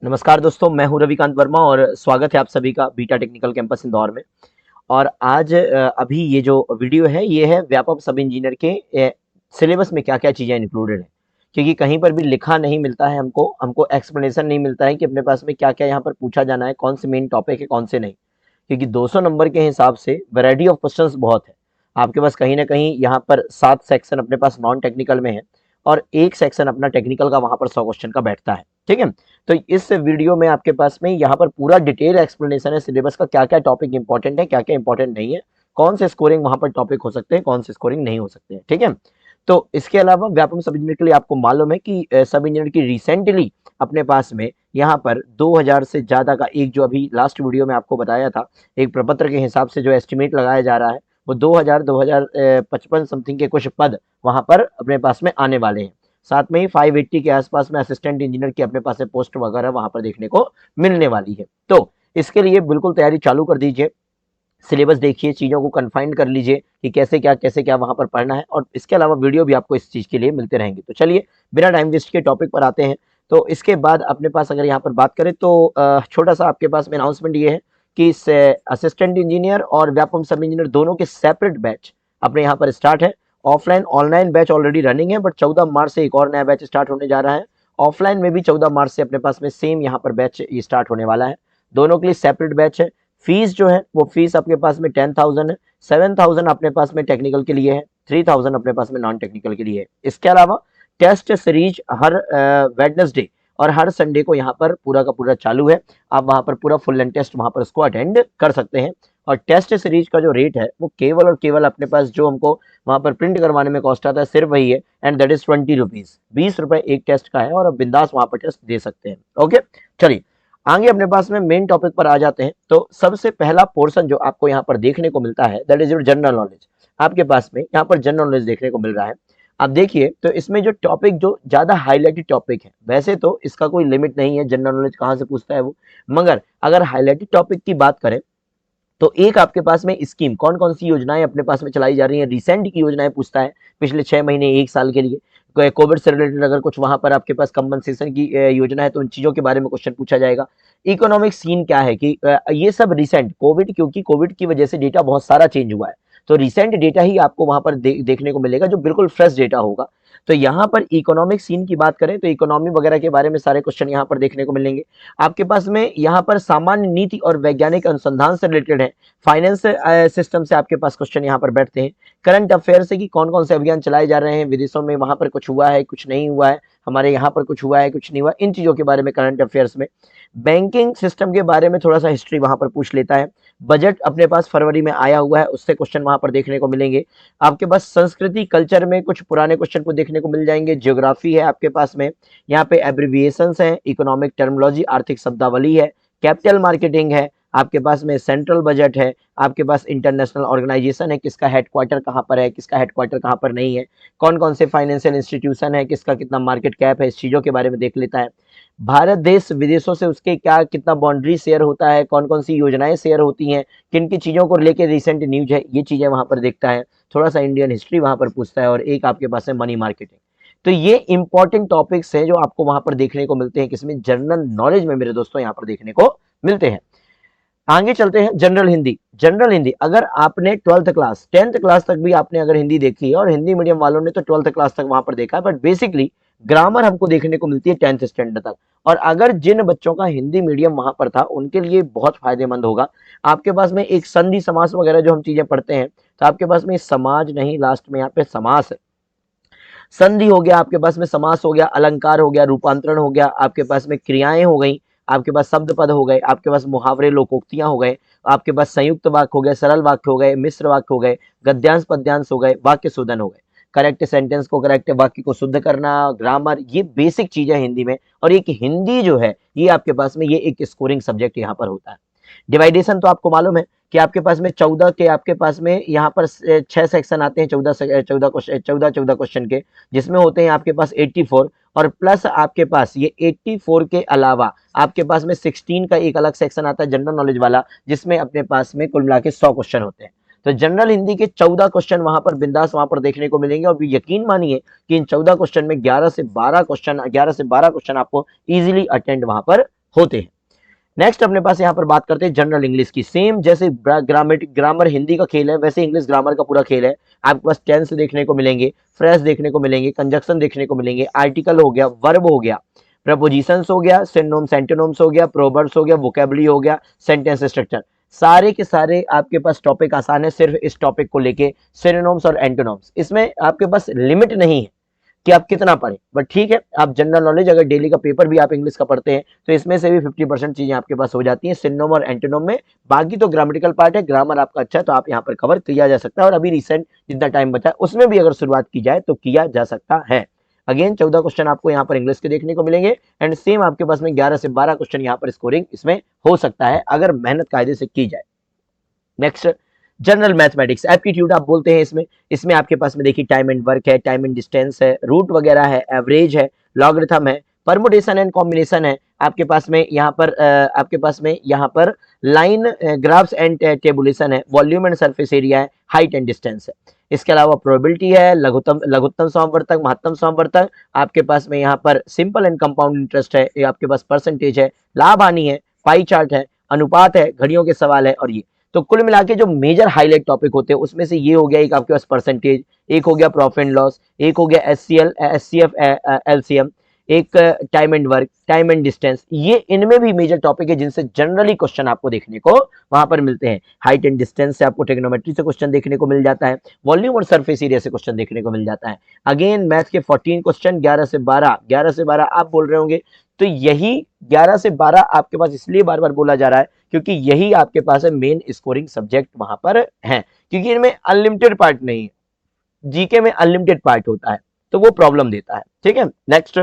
नमस्कार दोस्तों, मैं हूं रविकांत वर्मा और स्वागत है आप सभी का बीटा टेक्निकल कैंपस इंदौर में। और आज अभी ये जो वीडियो है ये है व्यापक सब इंजीनियर के सिलेबस में क्या-क्या चीज़ें इंक्लूडेड हैं। क्योंकि कहीं पर भी लिखा नहीं मिलता है हमको एक्सप्लेनेशन नहीं मिलता है कि अपने पास में क्या-क्या यहाँ पर पूछा जाना है, कौन से मेन टॉपिक है, कौन से नहीं। क्योंकि 200 नंबर के हिसाब से वैरायटी ऑफ क्वेश्चंस बहुत है। आपके पास कहीं न कहीं यहाँ पर 7 सेक्शन अपने पास नॉन टेक्निकल में है और 1 सेक्शन अपना टेक्निकल का वहाँ पर 100 क्वेश्चन का बैठता है, ठीक है? तो इस वीडियो में आपके पास में यहाँ पर पूरा डिटेल एक्सप्लेनेशन है सिलेबस का, क्या-क्या टॉपिक इंपॉर्टेंट है, क्या-क्या इंपॉर्टेंट नहीं है, कौन से स्कोरिंग वहाँ पर टॉपिक हो सकते हैं, कौन से स्कोरिंग नहीं हो सकते हैं, ठीक है? तो इसके अलावा व्यापम सब इंजीनियर के लिए आपको मालूम है कि सब इंजीनियर की रिसेंटली अपने पास में यहाँ पर 2000 से ज़्यादा का एक जो अभी लास्ट वीडियो में आपको बताया था, एक प्रपत्र के हिसाब से जो एस्टिमेट लगाया जा रहा है, वो 2055 समथिंग के कुछ पद वहाँ पर अपने पास में आने वाले हैं। साथ में ही 580 के आसपास में असिस्टेंट इंजीनियर की अपने पास में पोस्ट वगैरह वहाँ पर देखने को मिलने वाली है। तो इसके लिए बिल्कुल तैयारी चालू कर दीजिए। सिलेबस देखिए, चीज़ों को कन्फाइन कर लीजिए कि कैसे क्या वहाँ पर पढ़ना है और इसके अलावा वीडियो भी आपको इस चीज़ के लिए मिलते रहेंगे। तो चलिए बिना टाइम वेस्ट के टॉपिक पर आते हैं। तो इसके बाद अपने पास अगर यहाँ पर बात करें तो छोटा-सा आपके पास में अनाउंसमेंट ये है कि से असिस्टेंट इंजीनियर और व्यापम सब इंजीनियर दोनों के सेपरेट बैच अपने यहाँ पर स्टार्ट है। Offline online batch already running है, बट 14 मार्च से एक और नया बैच स्टार्ट होने जा रहा है। ऑफलाइन में भी 14 मार्च से अपने पास में सेम यहाँ पर बैच ये स्टार्ट होने वाला है। दोनों के लिए सेपरेट बैच है। फीस जो है वो फीस आपके पास में 10,000 है, 7,000 अपने पास में टेक्निकल के लिए है, 3,000 अपने पास में नॉन टेक्निकल के लिए है। इसके अलावा टेस्ट सीरीज हर वेडनेसडे और हर संडे को यहाँ पर पूरा का पूरा चालू है। आप वहाँ पर पूरा फुल एंड टेस्ट वहाँ पर उसको अटेंड कर सकते हैं। और टेस्ट सीरीज का जो रेट है वो केवल और केवल अपने पास जो हमको वहाँ पर प्रिंट करवाने में कॉस्ट आता है सिर्फ वही है, एंड दैट इज 20 रुपीज। 20 रुपए एक टेस्ट का है और आप बिंदास वहाँ पर टेस्ट दे सकते हैं। ओके, चलिए आगे अपने पास में मेन टॉपिक पर आ जाते हैं। तो सबसे पहला पोर्शन जो आपको यहाँ पर देखने को मिलता है that is your general knowledge. आपके पास में यहाँ पर जनरल नॉलेज देखने को मिल रहा है। आप देखिए तो इसमें जो टॉपिक जो ज्यादा हाईलाइटेड टॉपिक है, वैसे तो इसका कोई लिमिट नहीं है जनरल नॉलेज कहाँ से पूछता है वो, मगर अगर हाईलाइटेड टॉपिक की बात करें तो एक आपके पास में स्कीम कौन कौन सी योजनाएं अपने पास में चलाई जा रही हैं, रिसेंट की योजनाएं पूछता है, पिछले 6 महीने एक साल के लिए। कोविड से रिलेटेड अगर कुछ वहां पर आपके पास कंपनसेशन की योजना है तो उन चीजों के बारे में क्वेश्चन पूछा जाएगा। इकोनॉमिक सीन क्या है कि ये सब रिसेंट कोविड, क्योंकि कोविड की वजह से डेटा बहुत सारा चेंज हुआ है, तो रिसेंट डेटा ही आपको वहां पर देखने को मिलेगा जो बिल्कुल फ्रेश डेटा होगा। तो यहाँ पर इकोनॉमिक सीन की बात करें तो इकोनॉमी वगैरह के बारे में सारे क्वेश्चन यहाँ पर देखने को मिलेंगे। आपके पास में यहाँ पर सामान्य नीति और वैज्ञानिक अनुसंधान से रिलेटेड है, फाइनेंस सिस्टम से आपके पास क्वेश्चन यहाँ पर बैठते हैं। करंट अफेयर से कि कौन कौन से अभियान चलाए जा रहे हैं विदेशों में, वहां पर कुछ हुआ है कुछ नहीं हुआ है, हमारे यहाँ पर कुछ हुआ है कुछ नहीं हुआ, इन चीजों के बारे में करंट अफेयर्स में। बैंकिंग सिस्टम के बारे में थोड़ा सा हिस्ट्री वहां पर पूछ लेता है। बजट अपने पास फरवरी में आया हुआ है, उससे क्वेश्चन वहां पर देखने को मिलेंगे। आपके पास संस्कृति कल्चर में कुछ पुराने क्वेश्चन को देखने को मिल जाएंगे। ज्योग्राफी है आपके पास में, यहाँ पे एब्रिविएशंस है, इकोनॉमिक टर्मिनोलॉजी आर्थिक शब्दावली है, कैपिटल मार्केटिंग है, आपके पास में सेंट्रल बजट है, आपके पास इंटरनेशनल ऑर्गेनाइजेशन है, किसका हेडक्वार्टर कहाँ पर है, किसका हेडक्वार्टर कहाँ पर नहीं है, कौन कौन से फाइनेंशियल इंस्टीट्यूशन है, किसका कितना मार्केट कैप है, इस चीज़ों के बारे में देख लेता है। भारत देश विदेशों से उसके क्या कितना बाउंड्री शेयर होता है, कौन कौन सी योजनाएं शेयर होती हैं, किन किन चीज़ों को लेकर रिसेंट न्यूज है, ये चीज़ें वहाँ पर देखता है। थोड़ा सा इंडियन हिस्ट्री वहाँ पर पूछता है और एक आपके पास है मनी मार्केटिंग। तो ये इंपॉर्टेंट टॉपिक्स हैं जो आपको वहां पर देखने को मिलते हैं, किसमें जनरल नॉलेज में मेरे दोस्तों यहाँ पर देखने को मिलते हैं। आगे चलते हैं जनरल हिंदी। जनरल हिंदी अगर आपने 12th क्लास 10th क्लास तक भी आपने अगर हिंदी देखी है, और हिंदी मीडियम वालों ने तो 12th क्लास तक वहां पर देखा है, बट बेसिकली ग्रामर हमको देखने को मिलती है 10th स्टैंडर्ड तक। और अगर जिन बच्चों का हिंदी मीडियम वहां पर था उनके लिए बहुत फायदेमंद होगा। आपके पास में एक संधि समास वगैरह जो हम चीजें पढ़ते हैं, तो आपके पास में समाज नहीं, लास्ट में यहाँ पे समास है। संधि हो गया, आपके पास में समास हो गया, अलंकार हो गया, रूपांतरण हो गया, आपके पास में क्रियाएं हो गई, आपके पास शब्द पद हो गए, आपके पास मुहावरे लोकोक्तियां हो गए, आपके पास संयुक्त वाक्य हो गए, सरल वाक्य हो गए, मिश्र वाक्य हो गए, गद्यांश पद्यांश हो गए, वाक्य शोधन हो गए। करेक्ट सेंटेंस को, करेक्ट वाक्य को शुद्ध करना, ग्रामर, ये बेसिक चीज है हिंदी में। और एक हिंदी जो है ये आपके पास में ये एक स्कोरिंग सब्जेक्ट यहाँ पर होता है। डिवाइडेशन तो आपको मालूम है कि आपके पास में 14 के आपके पास में यहाँ पर 6 सेक्शन आते हैं, 14 क्वेश्चन के, जिसमें होते हैं आपके पास 84, और प्लस आपके पास ये 84 के अलावा आपके पास में 16 का एक अलग सेक्शन आता है जनरल नॉलेज वाला, जिसमें अपने पास में कुल मिला के 100 क्वेश्चन होते हैं। तो जनरल हिंदी के 14 क्वेश्चन वहां पर बिंदास वहां पर देखने को मिलेंगे, और यकीन मानिए कि इन 14 क्वेश्चन में 11 से 12 क्वेश्चन आपको इजीली अटेंड वहां पर होते हैं। नेक्स्ट अपने पास यहाँ पर बात करते हैं जनरल इंग्लिश की। सेम जैसे ग्रामर हिंदी का खेल है, वैसे इंग्लिश ग्रामर का पूरा खेल है। आपके पास टेंस देखने को मिलेंगे, फ्रेज देखने को मिलेंगे, कंजक्शन देखने को मिलेंगे, आर्टिकल हो गया, वर्ब हो गया, प्रपोजिशंस हो गया, सिनोनिम्स एंटोनिम्स हो गया, प्रोवर्ब्स हो गया, वोकेबुलरी हो गया, सेंटेंस स्ट्रक्चर, सारे के सारे आपके पास टॉपिक आसान है। सिर्फ इस टॉपिक को लेके सिनोनिम्स और एंटोनिम्स, इसमें आपके पास लिमिट नहीं है कि आप कितना पढ़ें, बट ठीक है, आप जनरल नॉलेज अगर डेली का पेपर भी आप इंग्लिश का पढ़ते हैं तो इसमें से भी 50% चीजें आपके पास हो जाती हैं सिनोम और एंटोनिम में। बाकी तो ग्रामेटिकल पार्ट है, ग्रामर आपका अच्छा है तो आप यहाँ पर कवर किया जा सकता है, और अभी रिसेंट जितना टाइम बचा है उसमें भी अगर शुरुआत की जाए तो किया जा सकता है। अगेन 14 क्वेश्चन आपको यहाँ पर इंग्लिश के देखने को मिलेंगे, एंड सेम आपके पास में 11 से 12 क्वेश्चन यहाँ पर स्कोरिंग इसमें हो सकता है अगर मेहनत कायदे से की जाए। नेक्स्ट जनरल मैथमेटिक्स एप्टीट्यूड आप बोलते हैं इसमें। इसमें आपके पास में देखिए टाइम एंड वर्क है, टाइम एंड डिस्टेंस है, रूट वगैरह है, एवरेज है, लॉगरिथम है, परमुटेशन एंड कॉम्बिनेशन है आपके पास में यहाँ पर आपके पास में यहाँ पर लाइन ग्राफ्स एंड टेबुलेशन है, वॉल्यूम एंड सरफेस एरिया है, हाइट एंड डिस्टेंस है। इसके अलावा प्रोबेबिलिटी है, लघुत्तम लघुत्तम समवर्तक, महत्तम समवर्तक, आपके पास में यहाँ पर सिंपल एंड कंपाउंड इंटरेस्ट है, ये आपके पास परसेंटेज है, लाभ हानि है, पाई चार्ट है, अनुपात है, घड़ियों के सवाल है, और ये तो कुल मिला के जो मेजर हाईलाइट टॉपिक होते हैं उसमें से ये हो गया एक आपके पास परसेंटेज, एक हो गया प्रॉफिट एंड लॉस, एक हो गया एचसीएल एचसीएफ एलसीएम, एक time and work, time and distance. ये इनमें भी मेजर टॉपिक है जिनसे जनरली क्वेश्चन आपको देखने को वहां पर मिलते हैं। हाइट एंड डिस्टेंस से आपको ट्रिग्नोमेट्री से क्वेश्चन देखने को मिल जाता है, वॉल्यूम और सरफेस एरिया से क्वेश्चन देखने को मिल जाता है। अगेन मैथ के 14 क्वेश्चन, 11 से 12 आप बोल रहे होंगे, तो यही 11 से 12 आपके पास इसलिए बार बार बोला जा रहा है क्योंकि यही आपके पास है मेन स्कोरिंग सब्जेक्ट वहां पर है, क्योंकि इनमें अनलिमिटेड पार्ट नहीं है, जीके में अनलिमिटेड पार्ट होता है तो वो प्रॉब्लम देता है। ठीक है, नेक्स्ट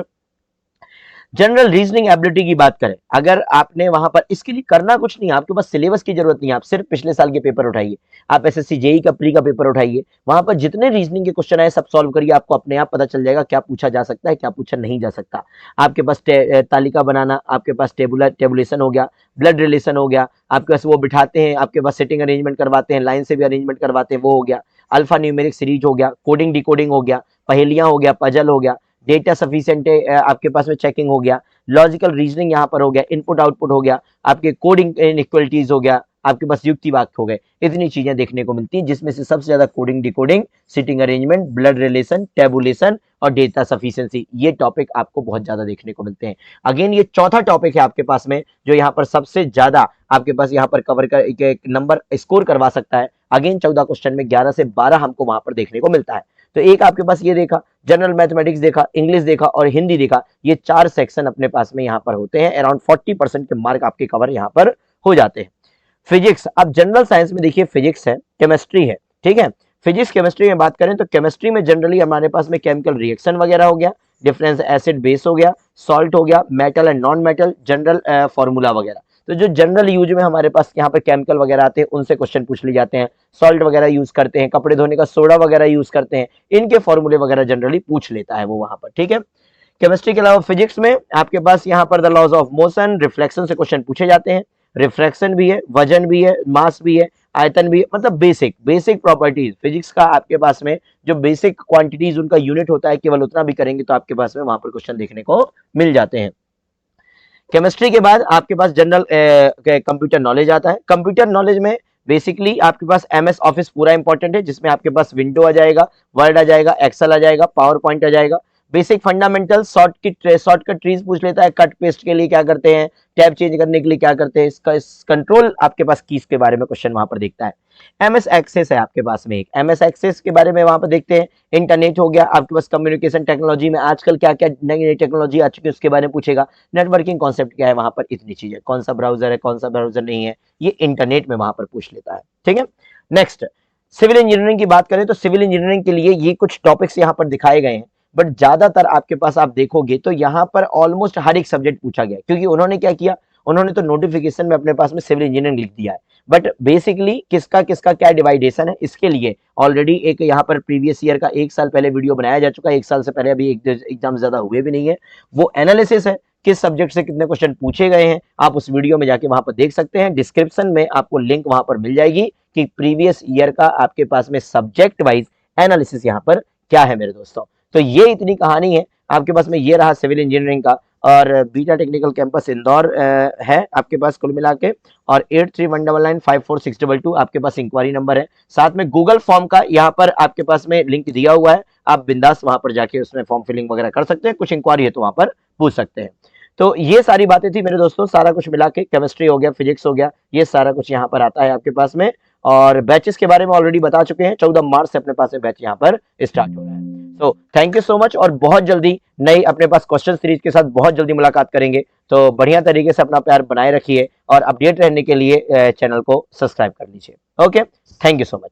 जनरल रीजनिंग एबिलिटी की बात करें, अगर आपने वहां पर इसके लिए करना कुछ नहीं है, आपके पास सिलेबस की जरूरत नहीं है, आप सिर्फ पिछले साल के पेपर उठाइए, आप एसएससी जेई का प्री का पेपर उठाइए, वहां पर जितने रीजनिंग के क्वेश्चन आए सब सॉल्व करिए, आपको अपने आप पता चल जाएगा क्या पूछा जा सकता है, क्या पूछा नहीं जा सकता। आपके पास तालिका बनाना, आपके पास टेबुलेशन हो गया, ब्लड रिलेशन हो गया, आपके पास वो बिठाते हैं, आपके पास सेटिंग अरेंजमेंट करवाते हैं, लाइन से भी अरेंजमेंट करवाते हैं, वो हो गया, अल्फा न्यूमेरिक सीरीज हो गया, कोडिंग डिकोडिंग हो गया, पहेलियां हो गया, पजल हो गया, डेटा सफिशिएंट आपके पास में चेकिंग हो गया, लॉजिकल रीजनिंग यहाँ पर हो गया, इनपुट आउटपुट हो गया, आपके कोडिंग इनइक्वलिटीज हो गया, आपके पास युक्ति वाक्य हो गए। इतनी चीजें देखने को मिलती हैं जिसमें से सबसे ज्यादा coding decoding, sitting arrangement, blood relation, tabulation और डेटा सफिशिएंसी, ये टॉपिक आपको बहुत ज्यादा देखने को मिलते हैं। अगेन ये चौथा टॉपिक है आपके पास में जो यहाँ पर सबसे ज्यादा आपके पास यहाँ पर कवर कर नंबर स्कोर करवा सकता है। अगेन 14 क्वेश्चन में 11 से 12 हमको वहां पर देखने को मिलता है। तो एक आपके पास ये देखा, जनरल मैथमेटिक्स देखा, इंग्लिश देखा और हिंदी देखा, ये 4 सेक्शन अपने पास में यहाँ पर होते हैं। अराउंड 40% के मार्क आपके कवर यहाँ पर हो जाते हैं। फिजिक्स, अब जनरल साइंस में देखिए फिजिक्स है, केमिस्ट्री है, ठीक है। फिजिक्स केमिस्ट्री में बात करें तो केमिस्ट्री में जनरली हमारे पास में केमिकल रिएक्शन वगैरह हो गया, डिफरेंस एसिड बेस हो गया, सॉल्ट हो गया, metal and non metal, general formula वगैरह। तो जो जनरल यूज में हमारे पास यहाँ पर केमिकल वगैरह आते हैं उनसे क्वेश्चन पूछ लिए जाते हैं, सॉल्ट वगैरह यूज करते हैं, कपड़े धोने का सोडा वगैरह यूज करते हैं, इनके फॉर्मूले वगैरह जनरली पूछ लेता है वो वहां पर। ठीक है, केमिस्ट्री के अलावा फिजिक्स में आपके पास यहाँ पर the laws of motion, reflection से क्वेश्चन पूछे जाते हैं, रिफ्रैक्शन भी है, वजन भी है, मास भी है, आयतन भी है, मतलब बेसिक प्रॉपर्टीज फिजिक्स का आपके पास में जो बेसिक क्वांटिटीज उनका यूनिट होता है, केवल उतना भी करेंगे तो आपके पास में वहां पर क्वेश्चन देखने को मिल जाते हैं। केमिस्ट्री के बाद आपके पास जनरल कंप्यूटर नॉलेज आता है। कंप्यूटर नॉलेज में बेसिकली आपके पास एमएस ऑफिस पूरा इंपॉर्टेंट है, जिसमें आपके पास विंडो आ जाएगा, वर्ड आ जाएगा, एक्सेल आ जाएगा, पावर पॉइंट आ जाएगा। बेसिक फंडामेंटल शॉर्टकट ट्रीज पूछ लेता है, कट पेस्ट के लिए क्या करते हैं, टैब चेंज करने के लिए क्या करते हैं, इसका कंट्रोल आपके पास कीज के बारे में क्वेश्चन वहां पर देखता है। एमएस एक्सेस है आपके पास में, एक एमएस एक्सेस के बारे में वहां पर देखते हैं। इंटरनेट हो गया आपके पास, कम्युनिकेशन टेक्नोलॉजी में आजकल क्या क्या नई नई टेक्नोलॉजी आ चुकी है उसके बारे में पूछेगा। नेटवर्किंग कॉन्सेप्ट क्या है वहां पर, इतनी चीजें, कौन सा ब्राउजर है, कौन सा ब्राउजर नहीं है, ये इंटरनेट में वहां पर पूछ लेता है। ठीक है, नेक्स्ट सिविल इंजीनियरिंग की बात करें तो सिविल इंजीनियरिंग के लिए ये कुछ टॉपिक्स यहाँ पर दिखाए गए हैं, बट ज्यादातर आपके पास आप देखोगे तो यहाँ पर ऑलमोस्ट हर एक सब्जेक्ट पूछा गया, क्योंकि उन्होंने क्या किया, उन्होंने तो नोटिफिकेशन में अपने पास में सिविल इंजीनियरिंग लिख दिया है, बट बेसिकली किसका किसका क्या डिवाइडेशन है इसके लिए ऑलरेडी एक यहाँ पर प्रीवियस ईयर का 1 साल पहले वीडियो बनाया जा चुका है। 1 साल से पहले अभी एग्जाम ज्यादा हुए भी नहीं है, वो एनालिसिस है किस सब्जेक्ट से कितने क्वेश्चन पूछे गए हैं, आप उस वीडियो में जाके वहां पर देख सकते हैं। डिस्क्रिप्शन में आपको लिंक वहां पर मिल जाएगी कि प्रीवियस ईयर का आपके पास में सब्जेक्ट वाइज एनालिसिस यहाँ पर क्या है मेरे दोस्तों। तो ये इतनी कहानी है आपके पास में, ये रहा सिविल इंजीनियरिंग का। और बीटा टेक्निकल कैंपस इंदौर है आपके पास कुल मिला के, और 8319954622 आपके पास इंक्वायरी नंबर है। साथ में गूगल फॉर्म का यहाँ पर आपके पास में लिंक दिया हुआ है, आप बिंदास वहां पर जाके उसमें फॉर्म फिलिंग वगैरह कर सकते हैं, कुछ इंक्वायरी है तो वहां पर पूछ सकते हैं। तो ये सारी बातें थी मेरे दोस्तों, सारा कुछ मिला के केमिस्ट्री हो गया, फिजिक्स हो गया, ये सारा कुछ यहाँ पर आता है आपके पास में। और बैचेस के बारे में ऑलरेडी बता चुके हैं, 14 मार्च से अपने पास में बैच यहाँ पर स्टार्ट हो रहा है। तो थैंक यू सो मच, और बहुत जल्दी नई अपने पास क्वेश्चन सीरीज के साथ बहुत जल्दी मुलाकात करेंगे। तो बढ़िया तरीके से अपना प्यार बनाए रखिए और अपडेट रहने के लिए चैनल को सब्सक्राइब कर लीजिए। Okay, thank you so much.